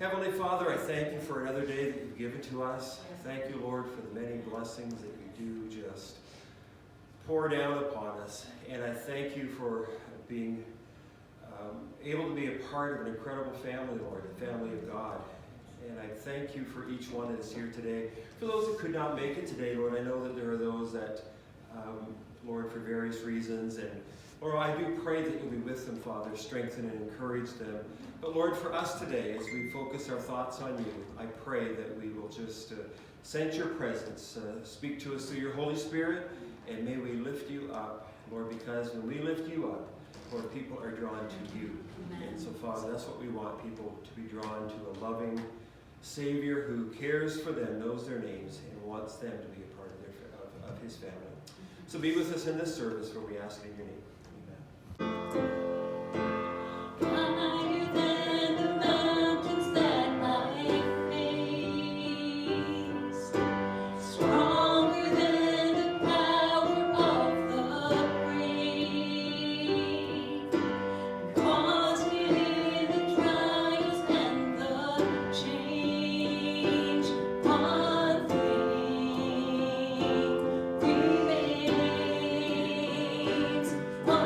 Heavenly Father, I thank you for another day that you've given to us. I thank you, Lord, for the many blessings that you do just pour down upon us. And I thank you for being able to be a part of an incredible family, Lord, the family of God. And I thank you for each one that is here today. For those who could not make it today, Lord, I know that there are those that, Lord, for various reasons. And Lord, I do pray that you'll be with them, Father, strengthen and encourage them. But Lord, for us today, as we focus our thoughts on you, I pray that we will just sense your presence, speak to us through your Holy Spirit, and may we lift you up, Lord, because when we lift you up, Lord, people are drawn to you. Amen. And so, Father, that's what we want, people to be drawn to a loving Savior who cares for them, knows their names, and wants them to be a part of his family. So be with us in this service, for we ask in your name. One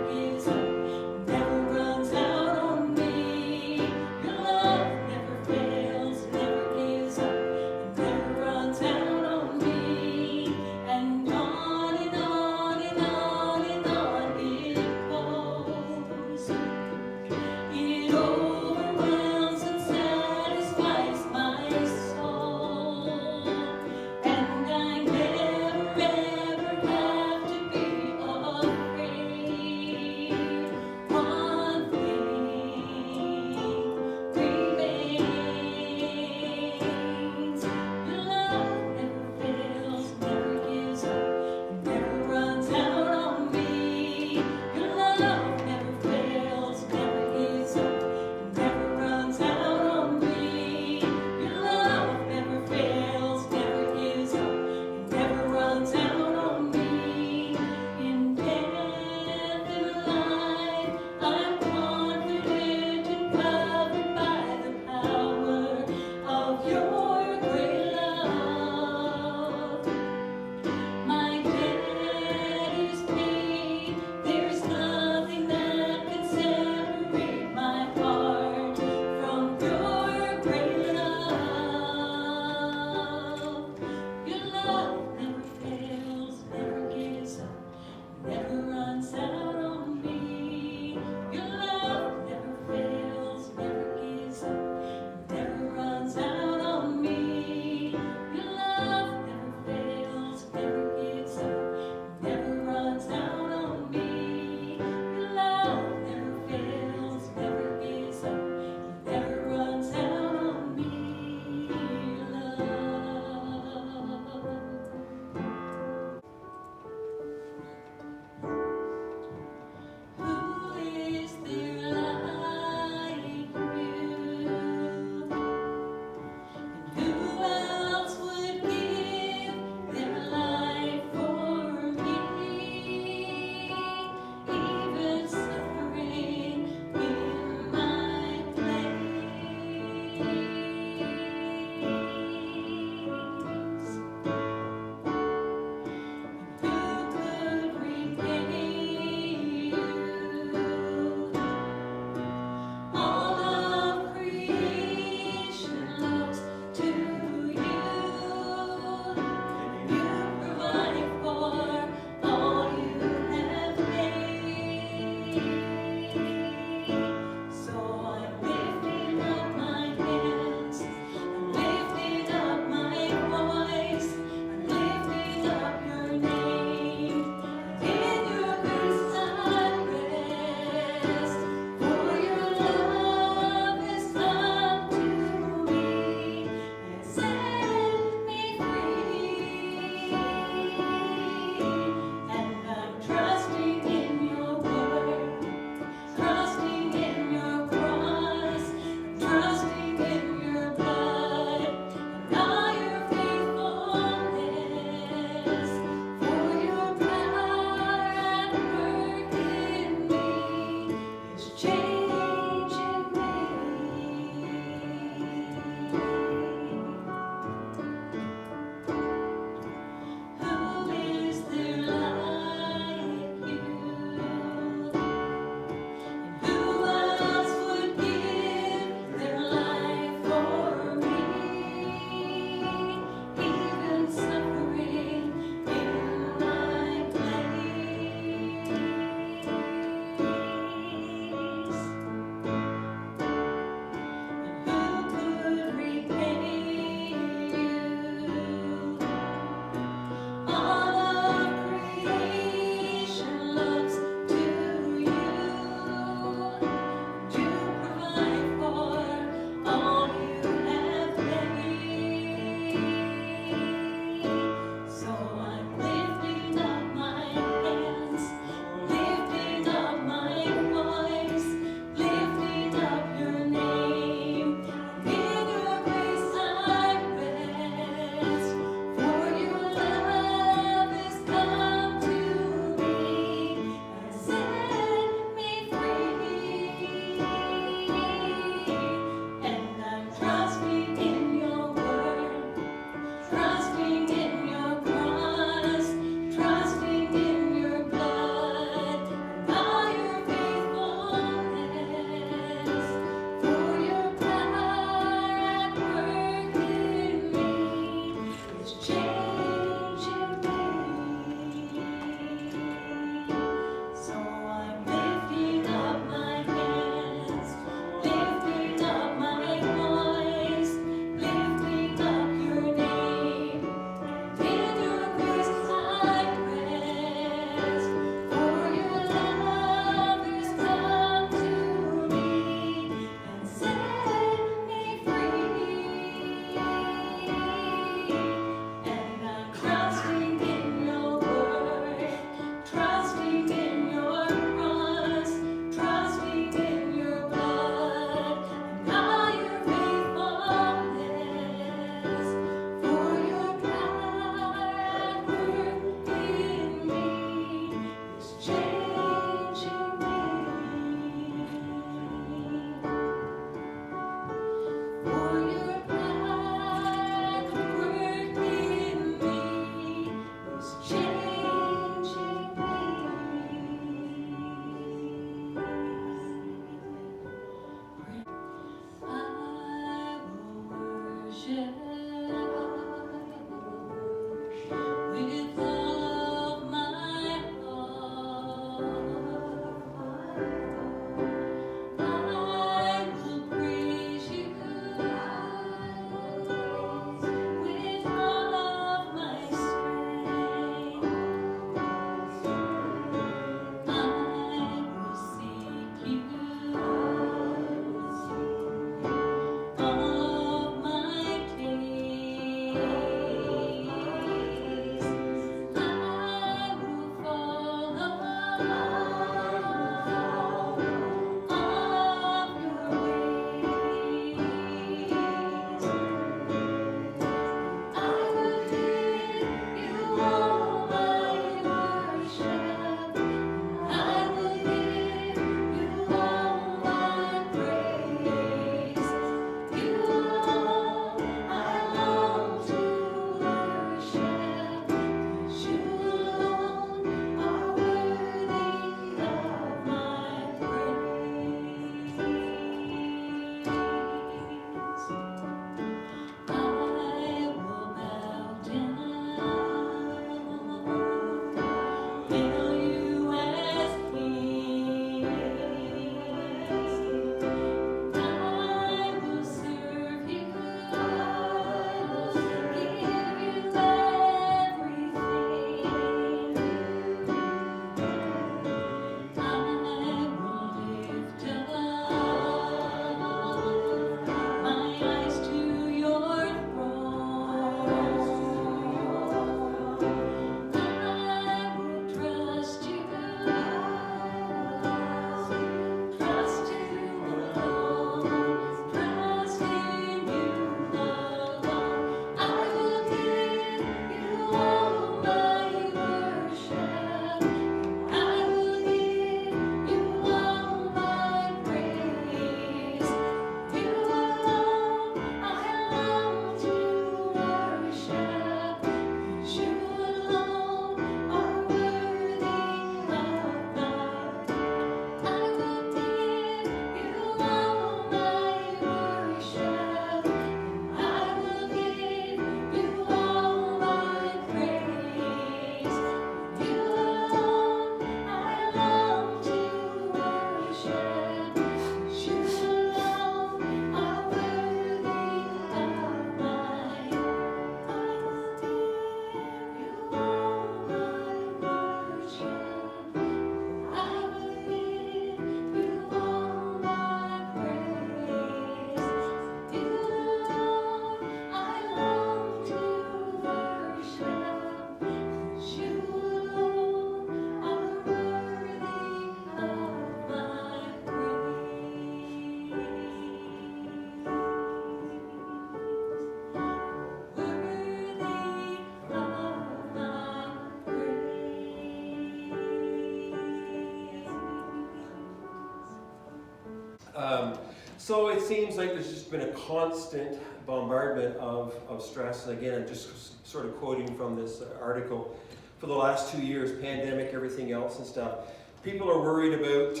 So it seems like there's just been a constant bombardment of stress. And again, I'm just sort of quoting from this article. For the last 2 years, pandemic, everything else and stuff. People are worried about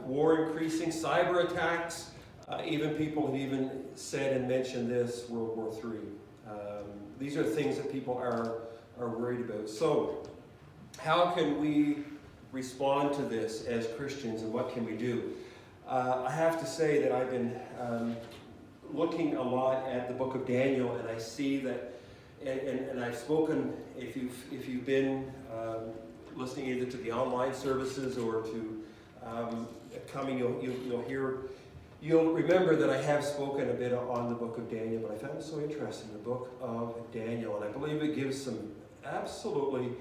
war increasing, cyber attacks. Even people have even said and mentioned this, World War III. These are things that people are worried about. So how can we respond to this as Christians, and what can we do? I have to say that I've been looking a lot at the book of Daniel, and I see that, and I've spoken, if you've been listening either to the online services or to coming, you'll remember that I have spoken a bit on the book of Daniel, but I found it so interesting, the book of Daniel, and I believe it gives some absolutely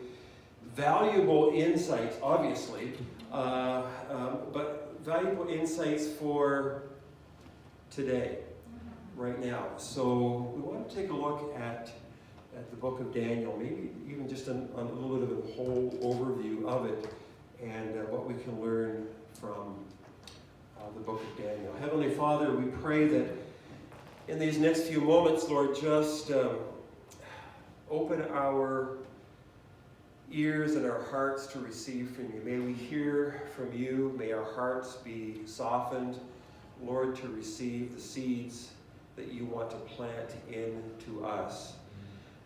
valuable insights, obviously, but valuable insights for today, right now. So we want to take a look at the book of Daniel, maybe even just a little bit of a whole overview of it, and what we can learn from the book of Daniel. Heavenly Father, we pray that in these next few moments, Lord, just open our ears and our hearts to receive from you. May we hear from you. May our hearts be softened, Lord, to receive the seeds that you want to plant into us.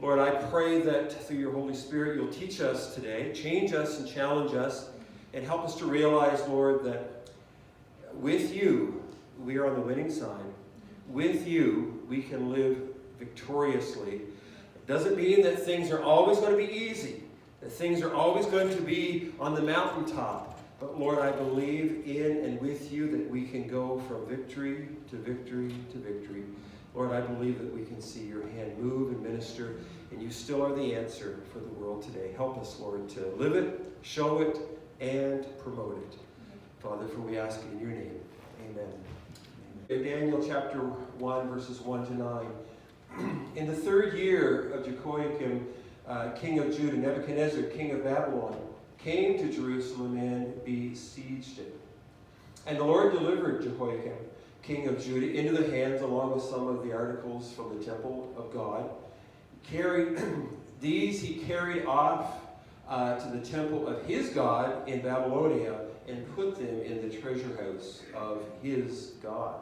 Lord, I pray that through your Holy Spirit you'll teach us today, change us and challenge us, and help us to realize, Lord, that with you we are on the winning side. With you we can live victoriously. It doesn't mean that things are always going to be easy, that things are always going to be on the mountaintop. But Lord, I believe in and with you that we can go from victory to victory to victory. Lord, I believe that we can see your hand move and minister, and you still are the answer for the world today. Help us, Lord, to live it, show it, and promote it. Father, for we ask it in your name. Amen. In Daniel chapter 1, verses 1 to 9. In the 3rd year of Jehoiakim, king of Judah, Nebuchadnezzar, king of Babylon, came to Jerusalem and besieged it. And the Lord delivered Jehoiakim, king of Judah, into the hands along with some of the articles from the temple of God. These he carried off to the temple of his God in Babylonia and put them in the treasure house of his God.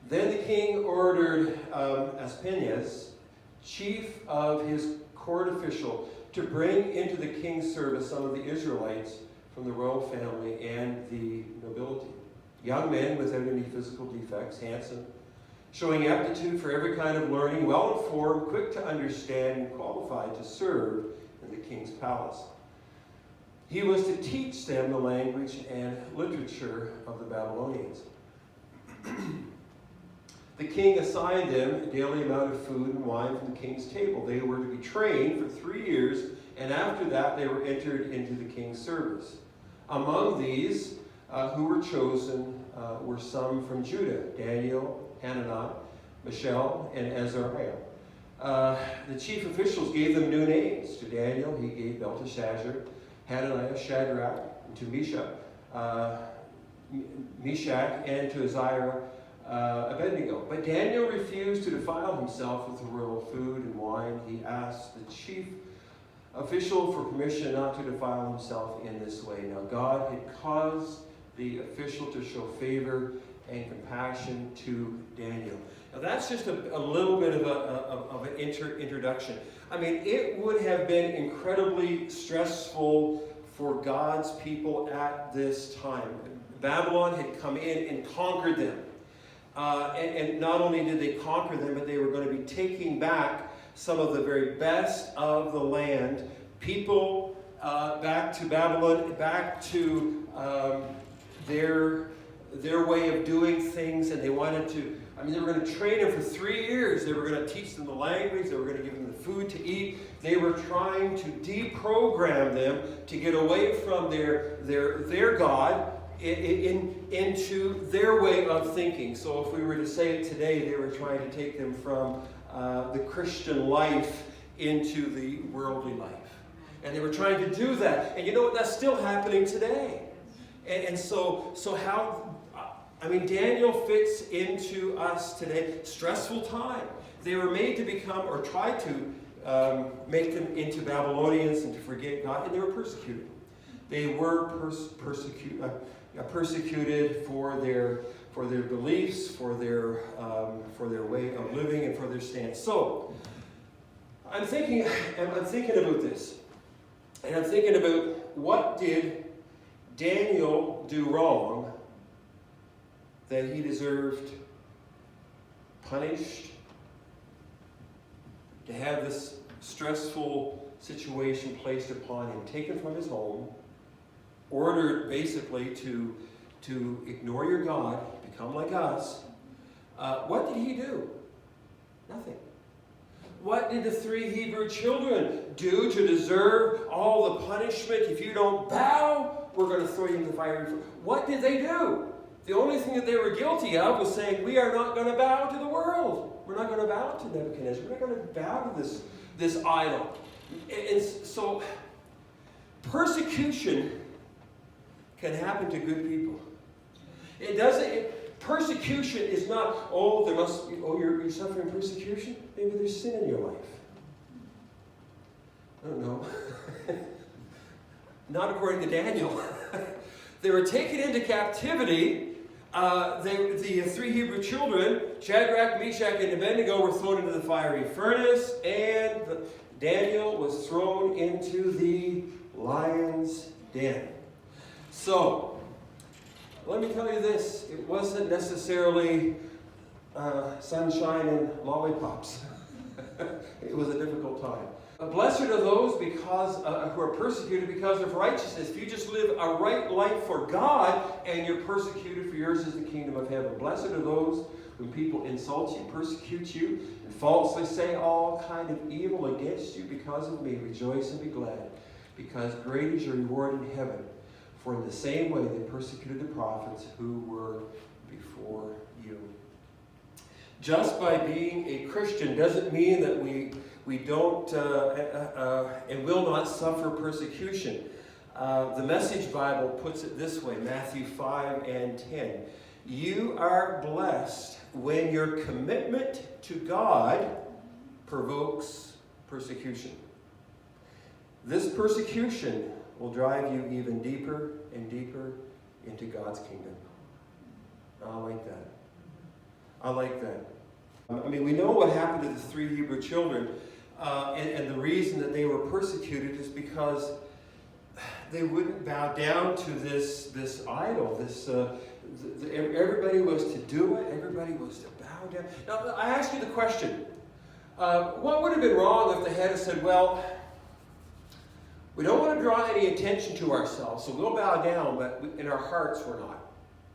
Then the king ordered Aspenaz, chief of his court official, to bring into the king's service some of the Israelites from the royal family and the nobility. Young men without any physical defects, handsome, showing aptitude for every kind of learning, well-informed, quick to understand, and qualified to serve in the king's palace. He was to teach them the language and literature of the Babylonians. The king assigned them a daily amount of food and wine from the king's table. They were to be trained for 3 years, and after that they were entered into the king's service. Among these who were chosen were some from Judah: Daniel, Hananiah, Mishael, and Azariah. The chief officials gave them new names. To Daniel he gave Belteshazzar, Hananiah, Shadrach, and to Meshach, and to Azariah, Abednego. But Daniel refused to defile himself with the royal food and wine. He asked the chief official for permission not to defile himself in this way. Now God had caused the official to show favor and compassion to Daniel. Now that's just a little bit of an introduction. I mean, it would have been incredibly stressful for God's people at this time. Babylon had come in and conquered them. And not only did they conquer them, but they were going to be taking back some of the very best of the land, people back to Babylon, back to their way of doing things, and they wanted to, they were going to train them for 3 years. They were going to teach them the language. They were going to give them the food to eat. They were trying to deprogram them to get away from their God into their way of thinking. So if we were to say it today, they were trying to take them from the Christian life into the worldly life. And they were trying to do that. And you know what? That's still happening today. And so how, Daniel fits into us today. Stressful time. They were made to become, or tried to make them into Babylonians and to forget God, and they were persecuted. They were persecuted for their beliefs, for their way of living, and for their stance. So I'm thinking about this, and I'm thinking about what did Daniel do wrong that he deserved punished, to have this stressful situation placed upon him, taken from his home, ordered basically to ignore your God, become like us. What did he do? Nothing. What did the 3 Hebrew children do to deserve all the punishment? If you don't bow, we're going to throw you in the fiery furnace. What did they do? The only thing that they were guilty of was saying, we are not going to bow to the world. We're not going to bow to Nebuchadnezzar. We're not going to bow to this idol. And so persecution can happen to good people. It doesn't. Persecution is not, you're suffering persecution? Maybe there's sin in your life. I don't know. Not according to Daniel. They were taken into captivity The three Hebrew children, Shadrach, Meshach, and Abednego, were thrown into the fiery furnace, and Daniel was thrown into the lion's den. So, let me tell you this. It wasn't necessarily sunshine and lollipops. It was a difficult time. Blessed are those who are persecuted because of righteousness. If you just live a right life for God and you're persecuted, for yours is the kingdom of heaven. Blessed are those when people insult you, persecute you, and falsely say all kind of evil against you because of me. Rejoice and be glad, because great is your reward in heaven. For in the same way they persecuted the prophets who were before you. Just by being a Christian doesn't mean that we don't and will not suffer persecution. The Message Bible puts it this way, Matthew 5 and 10. You are blessed when your commitment to God provokes persecution. This persecution will drive you even deeper and deeper into God's kingdom. I like that. I like that. I mean, we know what happened to the three Hebrew children, and the reason that they were persecuted is because they wouldn't bow down to this idol. Everybody was to do it. Everybody was to bow down. Now, I ask you the question, what would have been wrong if they had said, well, we don't want to draw any attention to ourselves, so we'll bow down, but in our hearts we're not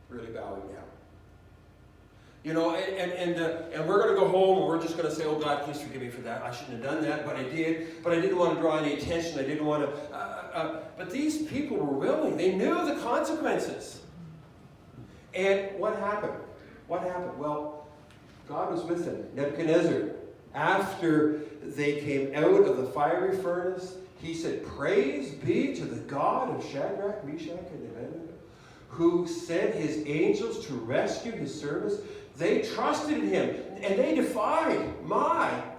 really bowing down. You know, and we're going to go home and we're just going to say, oh God, please forgive me for that. I shouldn't have done that, but I did. But I didn't want to draw any attention. I didn't want to. But these people were willing. They knew the consequences. And what happened? What happened? Well, God was with them. Nebuchadnezzar, after they came out of the fiery furnace, he said, praise be to the God of Shadrach, Meshach, and Abednego, who sent his angels to rescue his servants. They trusted in him, and they defied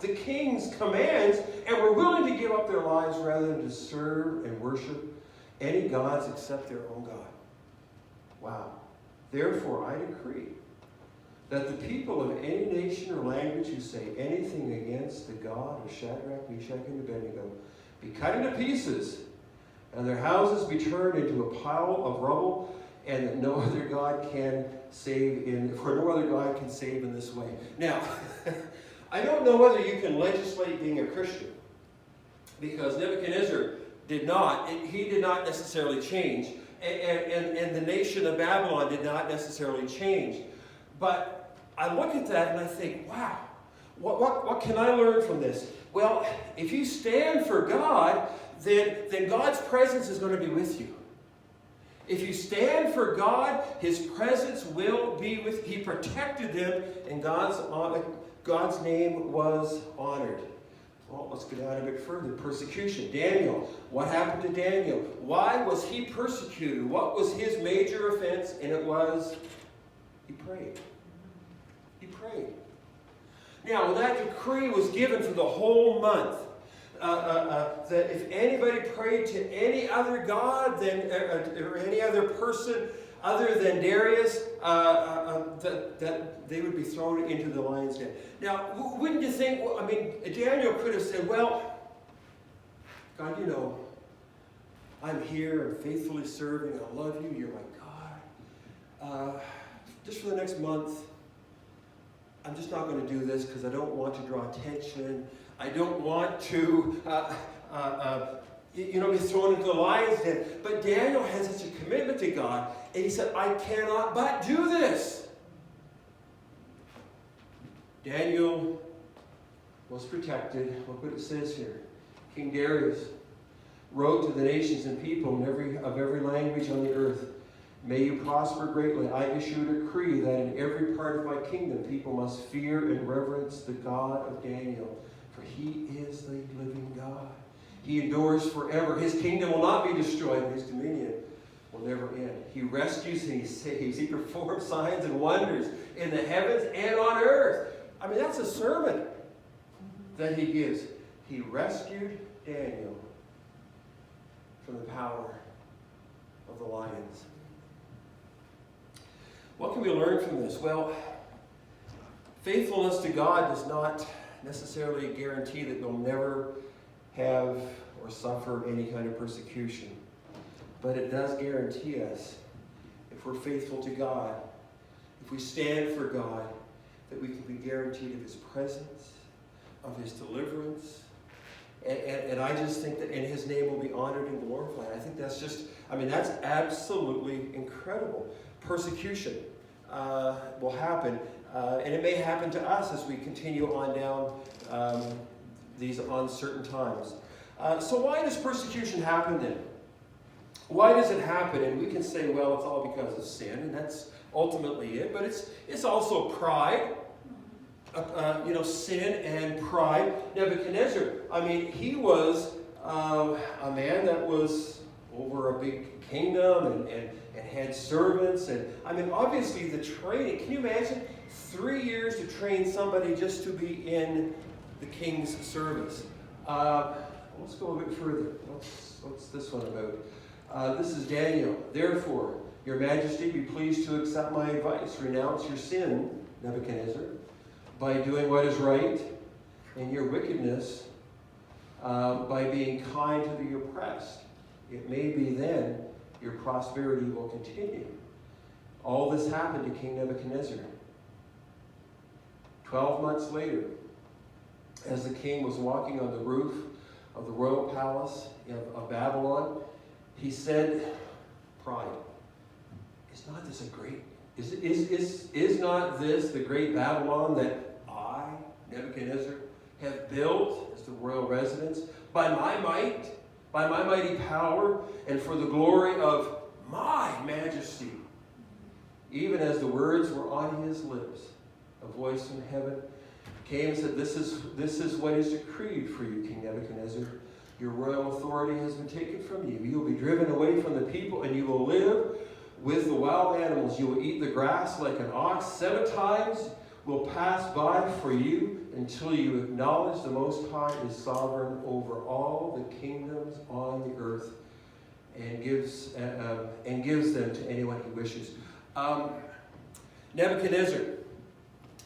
the king's commands, and were willing to give up their lives rather than to serve and worship any gods except their own God. Wow. Therefore, I decree that the people of any nation or language who say anything against the God of Shadrach, Meshach, and Abednego be cut into pieces, and their houses be turned into a pile of rubble, and that no other God can save in this way. Now, I don't know whether you can legislate being a Christian, because Nebuchadnezzar did not. He did not necessarily change, and the nation of Babylon did not necessarily change. But I look at that and I think, wow, what can I learn from this? Well, if you stand for God, then God's presence is going to be with you. If you stand for God, his presence will be with you. He protected them, and God's name was honored. Well, let's go down a bit further. Persecution. Daniel. What happened to Daniel? Why was he persecuted? What was his major offense? And it was, he prayed. He prayed. Now, that decree was given for the whole month. That if anybody prayed to any other god or any other person other than Darius, that they would be thrown into the lion's den. Now, wouldn't you think, Daniel could have said, well, God, you know, I'm here and faithfully serving, I love you, you're my God. Just for the next month, I'm just not going to do this because I don't want to draw attention. I don't want to, be thrown into the lion's den. But Daniel has such a commitment to God, and he said, I cannot but do this. Daniel was protected. Look what it says here. King Darius wrote to the nations and people of every language on the earth, may you prosper greatly. I issue a decree that in every part of my kingdom people must fear and reverence the God of Daniel. For he is the living God. He endures forever. His kingdom will not be destroyed, and his dominion will never end. He rescues and he saves. He performs signs and wonders in the heavens and on earth. That's a sermon that he gives. He rescued Daniel from the power of the lions. What can we learn from this? Well, faithfulness to God does not necessarily guarantee that we'll never have or suffer any kind of persecution. But it does guarantee us, if we're faithful to God, if we stand for God, that we can be guaranteed of His presence, of His deliverance. And I just think that in His name will be honored and glorified. I think that's just, that's absolutely incredible. Persecution will happen. And it may happen to us as we continue on down these uncertain times. So why does persecution happen then? Why does it happen? And we can say, well, it's all because of sin, and that's ultimately it. But it's also pride. Sin and pride. Nebuchadnezzar, he was a man that was over a big kingdom and had servants. And obviously the training, can you imagine 3 years to train somebody just to be in the king's service? Let's go a bit further. What's this one about? This is Daniel. Therefore, your majesty, be pleased to accept my advice. Renounce your sin, Nebuchadnezzar, by doing what is right, and your wickedness by being kind to the oppressed. It may be then your prosperity will continue. All this happened to King Nebuchadnezzar. 12 months later, as the king was walking on the roof of the royal palace of Babylon, he said, pride, is not this a great, is not this the great Babylon that I, Nebuchadnezzar, have built as the royal residence by my might, by my mighty power, and for the glory of my majesty? Even as the words were on his lips, a voice from heaven came and said, This is what is decreed for you, King Nebuchadnezzar. Your royal authority has been taken from you. You will be driven away from the people, and you will live with the wild animals. You will eat the grass like an ox. 7 times will pass by for you until you acknowledge the Most High is sovereign over all the kingdoms on the earth, and gives them to anyone he wishes. Nebuchadnezzar,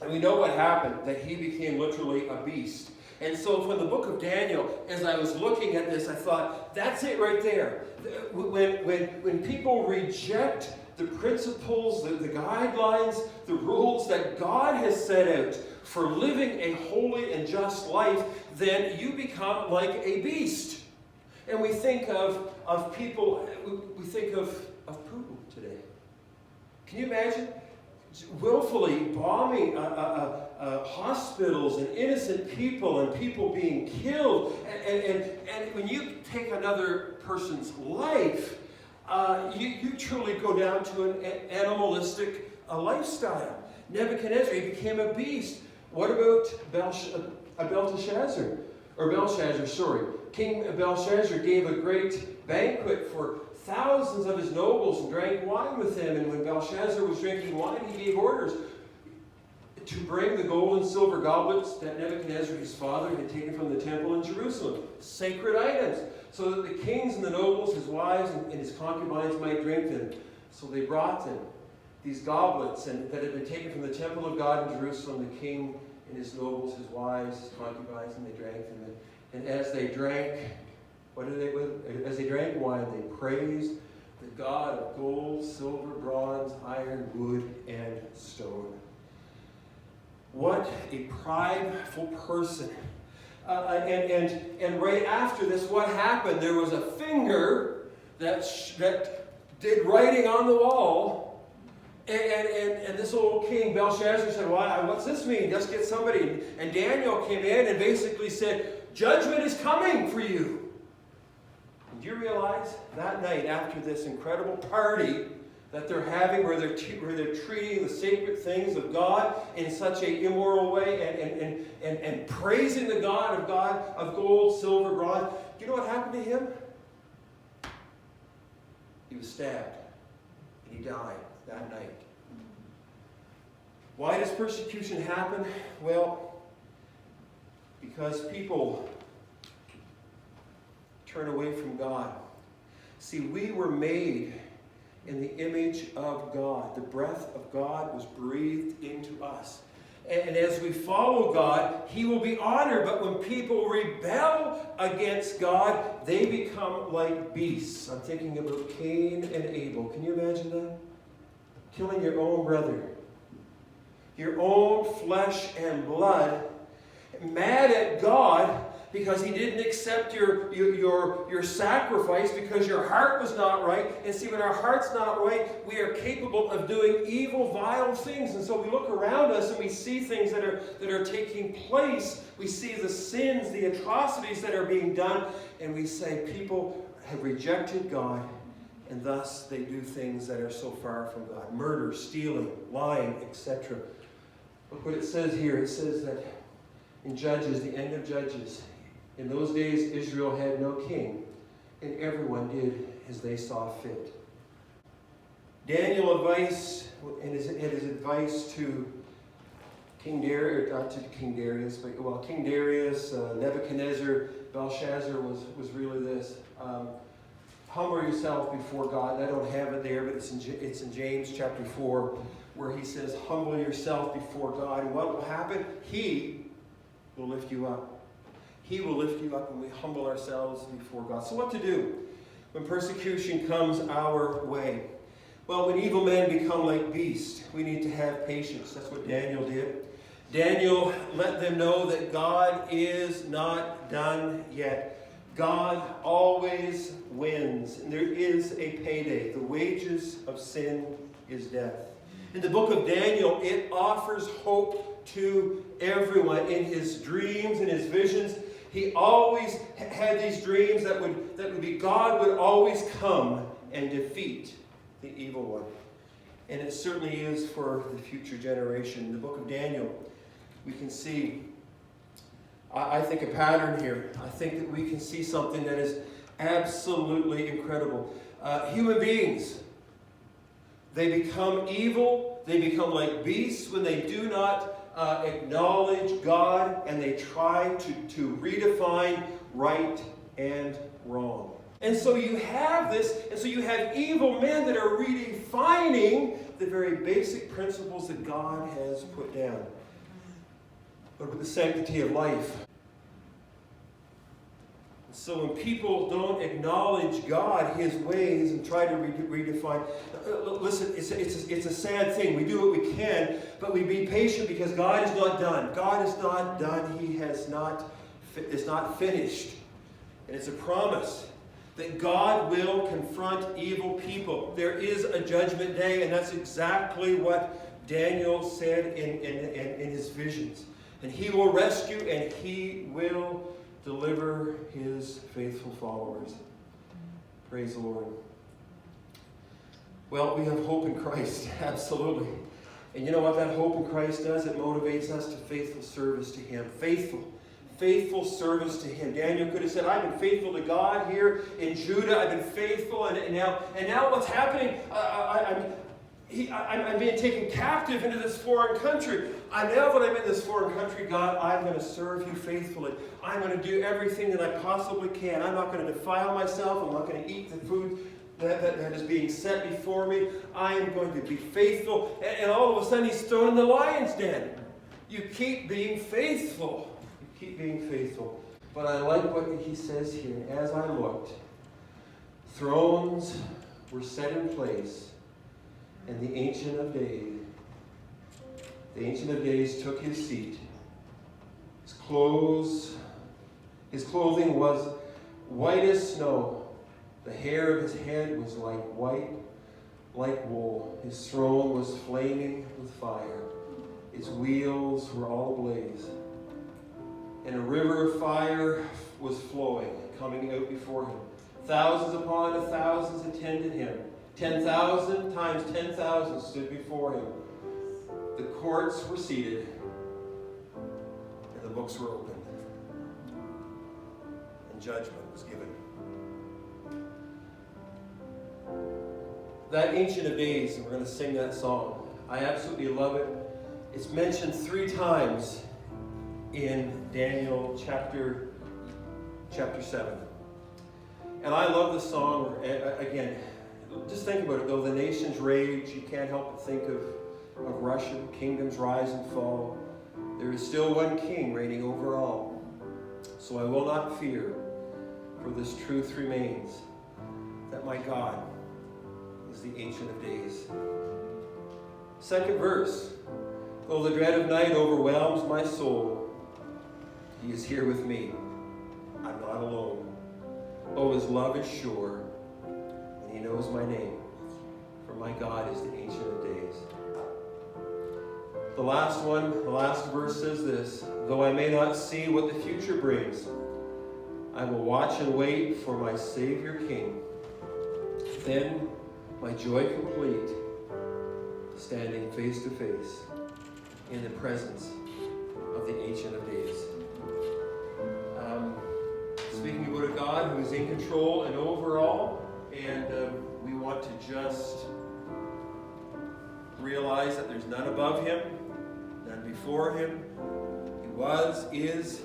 and we know what happened, that he became literally a beast. And so from the book of Daniel, as I was looking at this, I thought, that's it right there. When people reject the principles, the guidelines, the rules that God has set out for living a holy and just life, then you become like a beast. And we think of people, we think of Putin today. Can you imagine? Willfully bombing hospitals and innocent people and people being killed. And when you take another person's life, you truly go down to an animalistic lifestyle. Nebuchadnezzar, he became a beast. What about Belshazzar? King Belshazzar gave a great banquet for thousands of his nobles and drank wine with him. And when Belshazzar was drinking wine, he gave orders to bring the gold and silver goblets that Nebuchadnezzar, his father, had taken from the temple in Jerusalem, sacred items, so that the kings and the nobles, his wives and his concubines might drink them. So they brought them these goblets that had been taken from the temple of God in Jerusalem, the king and his nobles, his wives, his concubines, and they drank them. And as they drank, as they drank wine, they praised the God of gold, silver, bronze, iron, wood, and stone. What a prideful person. And right after this, what happened? There was a finger that did writing on the wall. And this old king, Belshazzar, said, well, what's this mean? Just get somebody. And Daniel came in and basically said, judgment is coming for you. Do you realize that night, after this incredible party that they're having, where they're treating the sacred things of God in such an immoral way and praising the God of gold, silver, bronze, do you know what happened to him? He was stabbed, and he died that night. Why does persecution happen? Well, because people turn away from God. See, we were made in the image of God. The breath of God was breathed into us. And as we follow God, He will be honored. But when people rebel against God, they become like beasts. I'm thinking about Cain and Abel. Can you imagine that? Killing your own brother. Your own flesh and blood. Mad at God because He didn't accept your sacrifice because your heart was not right. And see, when our heart's not right, we are capable of doing evil, vile things. And so we look around us and we see things that are taking place. We see the sins, the atrocities that are being done. And we say people have rejected God, and thus they do things that are so far from God. Murder, stealing, lying, etc. Look what it says here. It says that in Judges, the end of Judges, in those days Israel had no king, and everyone did as they saw fit. Daniel's advice, and his advice to King Darius, not to King Darius, but King Darius, Nebuchadnezzar, Belshazzar was really this. Humble yourself before God. I don't have it there, but it's in James chapter 4, where he says, humble yourself before God. And what will happen? He will lift you up. He will lift you up when we humble ourselves before God. So what to do when persecution comes our way? Well, when evil men become like beasts, we need to have patience. That's what Daniel did. Daniel let them know that God is not done yet. God always wins, and there is a payday. The wages of sin is death. In the book of Daniel, it offers hope to everyone. In his dreams and his visions, he always had these dreams that would be God would always come and defeat the evil one. And it certainly is for the future generation. In the book of Daniel, we can see, I think, a pattern here. I think that we can see something that is absolutely incredible. Human beings, they become evil, they become like beasts when they do not acknowledge God, and they try to redefine right and wrong. And so you have this, and so you have evil men that are redefining the very basic principles that God has put down. But with the sanctity of life. So when people don't acknowledge God, His ways, and try to redefine, listen, it's a sad thing. We do what we can, but we be patient because God is not done. God is not done. He is not finished. And it's a promise that God will confront evil people. There is a judgment day, and that's exactly what Daniel said in his visions. And He will rescue, and He will deliver His faithful followers. Praise the Lord. Well, we have hope in Christ, absolutely. And you know what that hope in Christ does? It motivates us to faithful service to Him. Faithful service to Him. Daniel could have said, I've been faithful to God here in Judah. I've been faithful, and now what's happening? I'm being taken captive into this foreign country. Now that I'm in this foreign country, God, I'm going to serve You faithfully. I'm going to do everything that I possibly can. I'm not going to defile myself. I'm not going to eat the food that is being set before me. I am going to be faithful. And all of a sudden, he's thrown in the lion's den. You keep being faithful. You keep being faithful. But I like what he says here. As I looked, thrones were set in place, and the Ancient of Days took his seat. His clothing was white as snow. The hair of his head was like wool. His throne was flaming with fire. Its wheels were all ablaze. And a river of fire was flowing, coming out before him. Thousands upon thousands attended him. 10,000 times 10,000 stood before him. The courts were seated, and the books were opened, and judgment was given. That Ancient of Days, and we're going to sing that song. I absolutely love it. It's mentioned 3 times in Daniel chapter 7. And I love the song, again, just think about it, though the nations rage, you can't help but think of Russia, kingdoms rise and fall. There is still one king reigning over all. So I will not fear, for this truth remains, that my God is the Ancient of Days. Second verse. Though the dread of night overwhelms my soul, he is here with me. I'm not alone. Oh, his love is sure, and he knows my name, for my God is the Ancient of Days. The last one, the last verse says this: though I may not see what the future brings, I will watch and wait for my Savior King. Then my joy complete, standing face to face in the presence of the Ancient of Days. Speaking about a God who is in control and over all, and we want to just realize that there's none above him, none before him. He was, is,